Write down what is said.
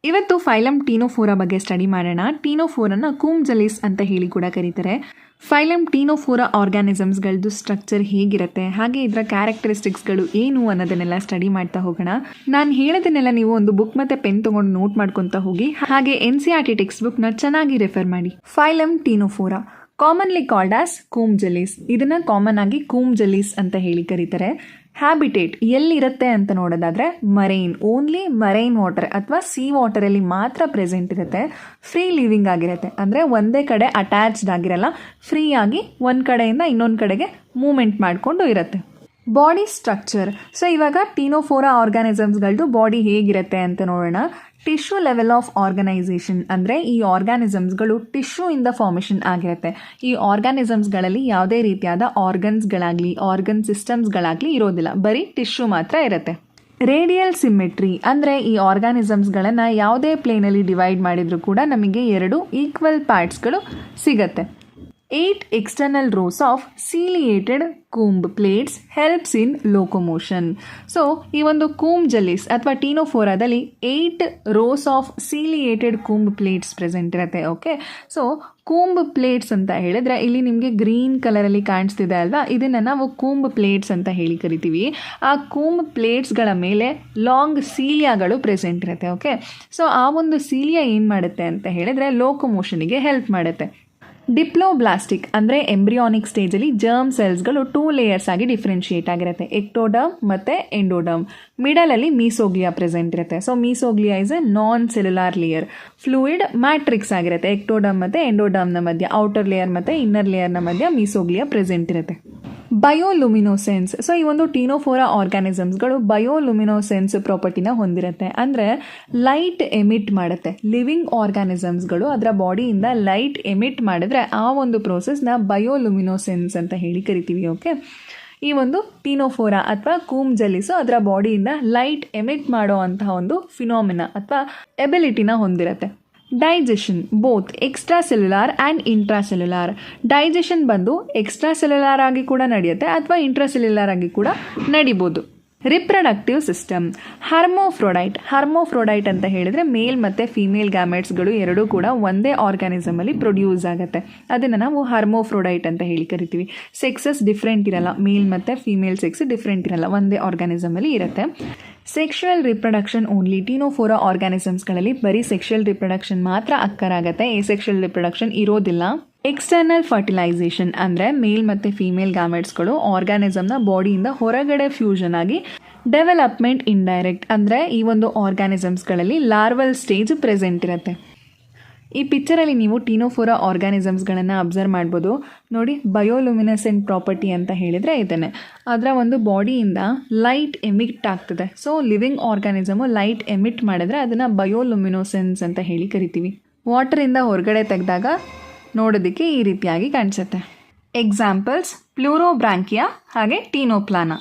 ಇವತ್ತು phylum Ctenophora ಬಗ್ಗೆ study ಮಾಡೋಣ. ಟೀನೋಫೋರನ್ನು ಕೂಮ್ ಜಲೀಸ್ ಅಂತ ಹೇಳಿ ಕೂಡ ಕರೀತಾರೆ. ಫೈಲಮ್ ಟೀನೋಫೋರಾ ಆರ್ಗ್ಯಾನಿಸಮ್ಸ್ಗಳದ್ದು ಸ್ಟ್ರಕ್ಚರ್ ಹೇಗಿರುತ್ತೆ, ಹಾಗೆ ಇದರ ಕ್ಯಾರೆಕ್ಟರಿಸ್ಟಿಕ್ಸ್ಗಳು ಏನು ಅನ್ನೋದನ್ನೆಲ್ಲ ಸ್ಟಡಿ ಮಾಡ್ತಾ ಹೋಗೋಣ. ನಾನು ಹೇಳೋದನ್ನೆಲ್ಲ ನೀವು ಒಂದು ಬುಕ್ ಮತ್ತು ಪೆನ್ ತೊಗೊಂಡು ನೋಟ್ ಮಾಡ್ಕೊತಾ ಹೋಗಿ. ಹಾಗೆ NCERT ಟೆಕ್ಸ್ಟ್ ಬುಕ್ನ ಚೆನ್ನಾಗಿ ರೆಫರ್ ಮಾಡಿ. Phylum ctenophora commonly called as comb jellies. ಇದನ್ನು ಕಾಮನ್ ಆಗಿ ಕೂಮ್ ಜಲೀಸ್ ಅಂತ ಹೇಳಿ ಕರೀತಾರೆ. ಹ್ಯಾಬಿಟೇಟ್ ಎಲ್ಲಿರುತ್ತೆ ಅಂತ ನೋಡೋದಾದರೆ ಮರೈನ್, ಓನ್ಲಿ ಮರೈನ್ ವಾಟರ್ ಅಥವಾ ಸಿ ವಾಟರಲ್ಲಿ ಮಾತ್ರ ಪ್ರೆಸೆಂಟ್ ಇರುತ್ತೆ. ಫ್ರೀ ಲಿವಿಂಗ್ ಆಗಿರುತ್ತೆ, ಅಂದರೆ ಒಂದೇ ಕಡೆ ಅಟ್ಯಾಚ್ಡ್ ಆಗಿರಲ್ಲ, ಫ್ರೀ ಆಗಿ ಒಂದು ಕಡೆಯಿಂದ ಇನ್ನೊಂದು ಕಡೆಗೆ ಮೂಮೆಂಟ್ ಮಾಡಿಕೊಂಡು ಇರುತ್ತೆ. Body structure. ಸೊ ಇವಾಗ ಟೀನೋಫೋರಾ ಆರ್ಗ್ಯಾನಿಸಮ್ಸ್ಗಳದ್ದು ಬಾಡಿ ಹೇಗಿರುತ್ತೆ ಅಂತ ನೋಡೋಣ. ಟಿಶ್ಯೂ ಲೆವೆಲ್ ಆಫ್ ಆರ್ಗನೈಸೇಷನ್ ಅಂದರೆ ಈ ಆರ್ಗ್ಯಾನಿಸಮ್ಸ್ಗಳು ಟಿಶ್ಯೂ ಇಂದ ಫಾರ್ಮೇಷನ್ ಆಗಿರುತ್ತೆ. ಈ ಆರ್ಗ್ಯಾನಿಸಮ್ಸ್ಗಳಲ್ಲಿ ಯಾವುದೇ ರೀತಿಯಾದ ಆರ್ಗನ್ಸ್ಗಳಾಗಲಿ ಆರ್ಗನ್ ಸಿಸ್ಟಮ್ಸ್ಗಳಾಗಲಿ ಇರೋದಿಲ್ಲ, ಬರೀ ಟಿಶ್ಯೂ ಮಾತ್ರ ಇರುತ್ತೆ. ರೇಡಿಯಲ್ ಸಿಮೆಟ್ರಿ ಅಂದರೆ ಈ ಆರ್ಗ್ಯಾನಿಸಮ್ಸ್ಗಳನ್ನು ಯಾವುದೇ ಪ್ಲೇನಲ್ಲಿ ಡಿವೈಡ್ ಮಾಡಿದರೂ ಕೂಡ ನಮಗೆ 2 ಈಕ್ವಲ್ ಪಾರ್ಟ್ಸ್ಗಳು ಸಿಗತ್ತೆ. 8 external rows of ciliated comb plates helps in locomotion. So ಈ ಒಂದು ಕೂಮ್ ಜಲೀಸ್ ಅಥವಾ ಟೀನೋಫೋರಾದಲ್ಲಿ 8 rows of ciliated comb plates present ಇರುತ್ತೆ. ಓಕೆ, ಸೊ ಕೂಂಬ್ ಪ್ಲೇಟ್ಸ್ ಅಂತ ಹೇಳಿದ್ರೆ ಇಲ್ಲಿ ನಿಮಗೆ ಗ್ರೀನ್ ಕಲರಲ್ಲಿ ಕಾಣಿಸ್ತಿದೆ ಅಲ್ವಾ, ಇದನ್ನು ನಾವು ಕೂಂಬ್ ಪ್ಲೇಟ್ಸ್ ಅಂತ ಹೇಳಿ ಕರಿತೀವಿ. ಆ ಕೂಂಬ್ ಪ್ಲೇಟ್ಸ್ಗಳ ಮೇಲೆ ಲಾಂಗ್ ಸೀಲಿಯಾಗಳು ಪ್ರೆಸೆಂಟ್ ಇರುತ್ತೆ. ಓಕೆ, ಸೊ ಆ ಒಂದು ಸೀಲಿಯಾ ಏನು ಮಾಡುತ್ತೆ ಅಂತ ಹೇಳಿದ್ರೆ ಲೋಕೋಮೋಷನಿಗೆ ಹೆಲ್ಪ್ ಮಾಡುತ್ತೆ. ಡಿಪ್ಲೋಬ್ಲಾಸ್ಟಿಕ್ ಅಂದರೆ ಎಂಬ್ರಿಯಾನಿಕ್ ಸ್ಟೇಜಲ್ಲಿ ಜರ್ಮ್ ಸೆಲ್ಸ್ಗಳು 2 ಲೇಯರ್ಸ್ ಆಗಿ ಡಿಫ್ರೆನ್ಷಿಯೇಟ್ ಆಗಿರುತ್ತೆ, ಎಕ್ಟೋಡರ್ಮ್ ಮತ್ತು ಎಂಡೋಡರ್ಮ್. ಮಿಡಲಲ್ಲಿ ಮೀಸೋಗ್ಲಿಯಾ ಪ್ರೆಸೆಂಟ್ ಇರುತ್ತೆ. So mesoglea is a non cellular layer. Fluid matrix ಆಗಿರುತ್ತೆ ಎಕ್ಟೋಡರ್ಮ್ ಮತ್ತು ಎಂಡೋಡರ್ಮ್ನ ಮಧ್ಯ, ಔಟರ್ ಲೇಯರ್ ಮತ್ತು ಇನ್ನರ್ ಲೇಯರ್ನ ಮಧ್ಯ ಮೀಸೋಗ್ಲಿಯಾ ಪ್ರೆಸೆಂಟ್ ಇರುತ್ತೆ. ಬಯೋಲುಮಿನೋಸೆನ್ಸ್. ಸೊ ಈ ಒಂದು ಟೀನೋಫೋರಾ ಆರ್ಗ್ಯಾನಿಸಮ್ಸ್ಗಳು ಬಯೋಲುಮಿನೋಸೆನ್ಸ್ ಪ್ರಾಪರ್ಟಿನ ಹೊಂದಿರುತ್ತೆ, ಅಂದರೆ ಲೈಟ್ ಎಮಿಟ್ ಮಾಡುತ್ತೆ. ಲಿವಿಂಗ್ ಆರ್ಗ್ಯಾನಿಸಮ್ಸ್ಗಳು ಅದರ ಬಾಡಿಯಿಂದ ಲೈಟ್ ಎಮಿಟ್ ಮಾಡಿದ್ರೆ ಆ ಒಂದು ಪ್ರೋಸೆಸ್ನ ಬಯೋಲುಮಿನೋಸೆನ್ಸ್ ಅಂತ ಹೇಳಿ ಕರಿತೀವಿ. ಓಕೆ, ಈ ಒಂದು ಟೀನೋಫೋರಾ ಅಥವಾ ಕೂಮ್ ಜಲೀಸು ಅದರ ಬಾಡಿಯಿಂದ ಲೈಟ್ ಎಮಿಟ್ ಮಾಡೋ ಅಂತಹ ಒಂದು ಫಿನಾಮಿನಾ ಅಥವಾ ಎಬಿಲಿಟಿನ ಹೊಂದಿರುತ್ತೆ. Digestion both extra cellular and intracellular. Digestion ಬಂದು ಎಕ್ಸ್ಟ್ರಾ ಸೆಲ್ಯುಲಾರ್ ಆಗಿ ಕೂಡ ನಡೆಯುತ್ತೆ ಅಥವಾ ಇಂಟ್ರಾಸೆಲ್ಯುಲಾರ್ ಆಗಿ ಕೂಡ ನಡಿಬೋದು. Reproductive system. ಹರ್ಮೋಫ್ರೊಡೈಟ್ ಅಂತ ಹೇಳಿದರೆ ಮೇಲ್ ಮತ್ತು ಫೀಮೇಲ್ ಗ್ಯಾಮೆಟ್ಸ್ಗಳು ಎರಡೂ ಕೂಡ ಒಂದೇ ಆರ್ಗ್ಯಾನಿಸಮಲ್ಲಿ ಪ್ರೊಡ್ಯೂಸ್ ಆಗುತ್ತೆ. ಅದನ್ನು ನಾವು ಹರ್ಮೋಫ್ರೊಡೈಟ್ ಅಂತ ಹೇಳಿ ಕರಿತೀವಿ. ಸೆಕ್ಸಸ್ ಡಿಫ್ರೆಂಟ್ ಇರಲ್ಲ, ಮೇಲ್ ಮತ್ತು ಫೀಮೇಲ್ ಸೆಕ್ಸ್ ಡಿಫ್ರೆಂಟ್ ಇರಲ್ಲ, ಒಂದೇ ಆರ್ಗ್ಯಾನಿಸಮಲ್ಲಿ ಇರುತ್ತೆ. Sexual reproduction only. ಟೀನೋಫೋರಾ ಆರ್ಗ್ಯಾನಿಸಮ್ಸ್ಗಳಲ್ಲಿ ಬರೀ ಸೆಕ್ಷುವಲ್ ರಿಪ್ರೊಡಕ್ಷನ್ ಮಾತ್ರ ಅಕ್ಕರಾಗುತ್ತೆ, ಎಸೆಕ್ಷುವಲ್ ರಿಪ್ರೊಡಕ್ಷನ್ ಇರೋದಿಲ್ಲ. ಎಕ್ಸ್ಟರ್ನಲ್ ಫರ್ಟಿಲೈಸೇಷನ್ ಅಂದರೆ ಮೇಲ್ ಮತ್ತು ಫೀಮೇಲ್ ಗ್ಯಾಮೆಟ್ಸ್ಗಳು ಆರ್ಗ್ಯಾನಿಸಮ್ನ ಬಾಡಿಯಿಂದ ಹೊರಗಡೆ ಫ್ಯೂಷನ್ ಆಗಿ ಡೆವಲಪ್ಮೆಂಟ್ ಇಂಡೈರೆಕ್ಟ್, ಅಂದರೆ ಈ ಒಂದು ಆರ್ಗ್ಯಾನಿಸಮ್ಸ್ಗಳಲ್ಲಿ ಲಾರ್ವಲ್ ಸ್ಟೇಜ್ ಪ್ರೆಸೆಂಟ್ ಇರುತ್ತೆ. ಈ ಪಿಕ್ಚರಲ್ಲಿ ನೀವು ಟೀನೋಫೋರಾ ಆರ್ಗ್ಯಾನಿಸಮ್ಸ್ಗಳನ್ನು ಅಬ್ಸರ್ವ್ ಮಾಡ್ಬೋದು. ನೋಡಿ, ಬಯೋಲುಮಿನೆಸೆಂಟ್ ಪ್ರಾಪರ್ಟಿ ಅಂತ ಹೇಳಿದರೆ ಇದನ್ನೇ. ಅದರ ಒಂದು ಬಾಡಿಯಿಂದ ಲೈಟ್ ಎಮಿಟ್ ಆಗ್ತದೆ. ಸೊ ಲಿವಿಂಗ್ ಆರ್ಗ್ಯಾನಿಸಮು ಲೈಟ್ ಎಮಿಟ್ ಮಾಡಿದ್ರೆ ಅದನ್ನು ಬಯೋಲುಮಿನೋಸೆನ್ಸ್ ಅಂತ ಹೇಳಿ ಕರಿತೀವಿ. ವಾಟರಿಂದ ಹೊರಗಡೆ ತೆಗೆದಾಗ ನೋಡೋದಕ್ಕೆ ಈ ರೀತಿಯಾಗಿ ಕಾಣಿಸುತ್ತೆ. ಎಕ್ಸಾಂಪಲ್ಸ್ ಪ್ಲೂರೋಬ್ರಾಂಕಿಯಾ ಹಾಗೆ ಟೀನೋಪ್ಲಾನಾ.